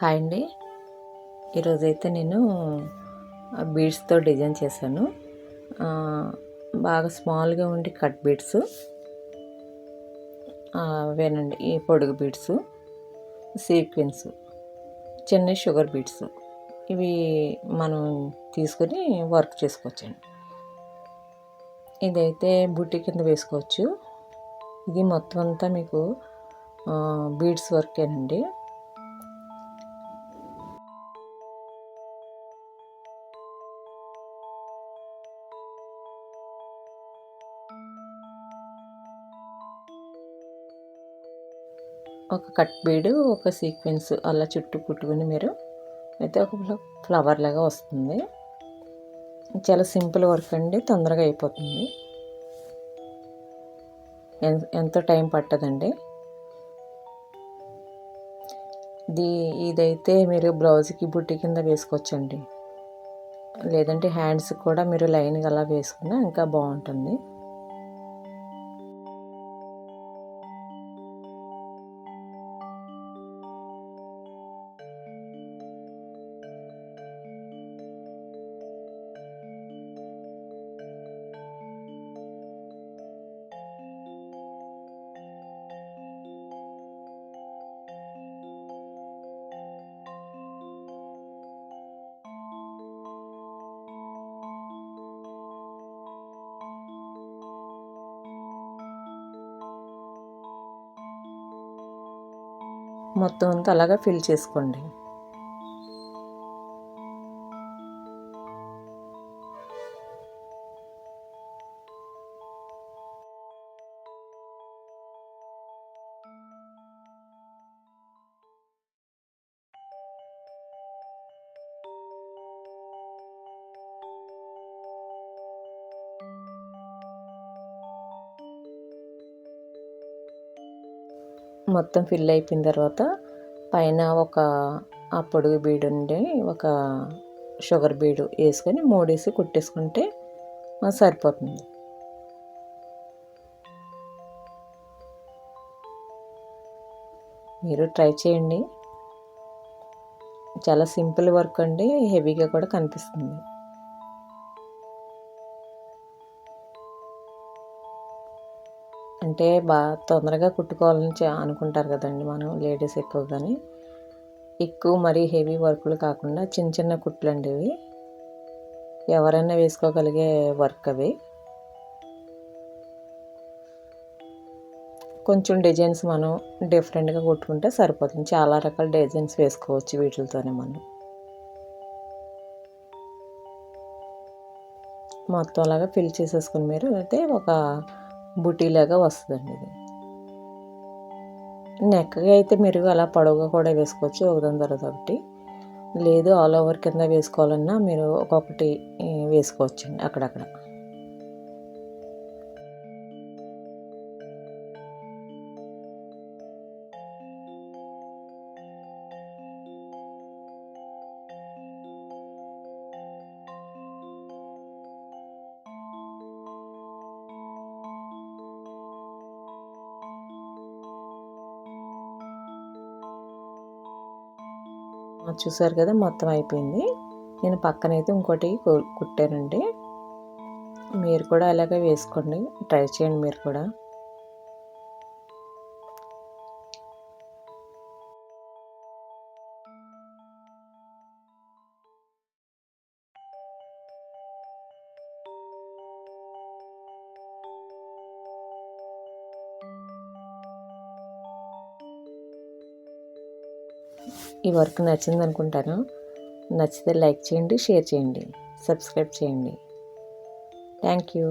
Hi అండి. ఈరోజైతే నేను బీడ్స్తో డిజైన్ చేశాను. బాగా స్మాల్గా ఉండి కట్ బీడ్స్ అవేనండి. ఈ పొడుగు బీడ్స్, సీక్వెన్స్, చిన్న షుగర్ బీడ్స్ ఇవి మనం తీసుకొని వర్క్ చేసుకోవచ్చండి. ఇదైతే బుట్టి కింద వేసుకోవచ్చు. ఇది మొత్తం అంతా మీకు బీడ్స్ వర్కేనండి. ఒక కట్ బీడు, ఒక సీక్వెన్స్ అలా చుట్టూ కుట్టుకుని మీరు అయితే ఒక ఫ్లవర్ లాగా వస్తుంది. చాలా సింపుల్ వర్క్ అండి, తొందరగా అయిపోతుంది. ఎంతో టైం పట్టదండి. ఇదైతే మీరు బ్లౌజ్కి బుట్టి కింద వేసుకోవచ్చండి. లేదంటే హ్యాండ్స్ కూడా మీరు లైన్గా అలా వేసుకున్నా ఇంకా బాగుంటుంది. మొత్తం అంతా అలాగా ఫిల్ చేసుకోండి. మొత్తం ఫిల్ అయిపోయిన తర్వాత పైన ఒక పొడుగు బీడు ఉండి ఒక షుగర్ బీడు వేసుకొని మూడేసి కుట్టేసుకుంటే సరిపోతుంది. మీరు ట్రై చేయండి. చాలా సింపుల్ వర్క్ అండి, హెవీగా కూడా కనిపిస్తుంది. అంటే తొందరగా కుట్టుకోవాలని అనుకుంటారు కదండి మనం లేడీస్ ఎక్కువగాని. ఎక్కువ మరీ హెవీ వర్క్లు కాకుండా చిన్న చిన్న కుట్లు అండి ఇవి. ఎవరైనా వేసుకోగలిగే వర్క్ అవి. కొంచెం డిజైన్స్ మనం డిఫరెంట్గా కుట్టుకుంటే సరిపోతుంది. చాలా రకాల డిజైన్స్ వేసుకోవచ్చు వీటితోనే మనం. మొత్తం అలాగా ఫిల్ చేసేసుకుని మీరు అయితే ఒక బుటీలాగా వస్తుందండి ఇది. నెక్గా అయితే మీరు అలా పొడవుగా కూడా వేసుకోవచ్చు, ఒకదాని తర్వాత ఒకటి. లేదు ఆల్ ఓవర్ కింద వేసుకోవాలన్నా మీరు ఒక్కొక్కటి వేసుకోవచ్చండి అక్కడక్కడ. చూసారు కదా, మొత్తం అయిపోయింది. నేను పక్కనైతే ఇంకోటి కుట్టానండి. మీరు కూడా అలాగే వేసుకోండి, ట్రై చేయండి మీరు కూడా. ఈ వర్క్ నచ్చింది అనుకుంటాను. నచ్చితే లైక్ చేయండి, షేర్ చేయండి, సబ్స్క్రైబ్ చేయండి. Thank you.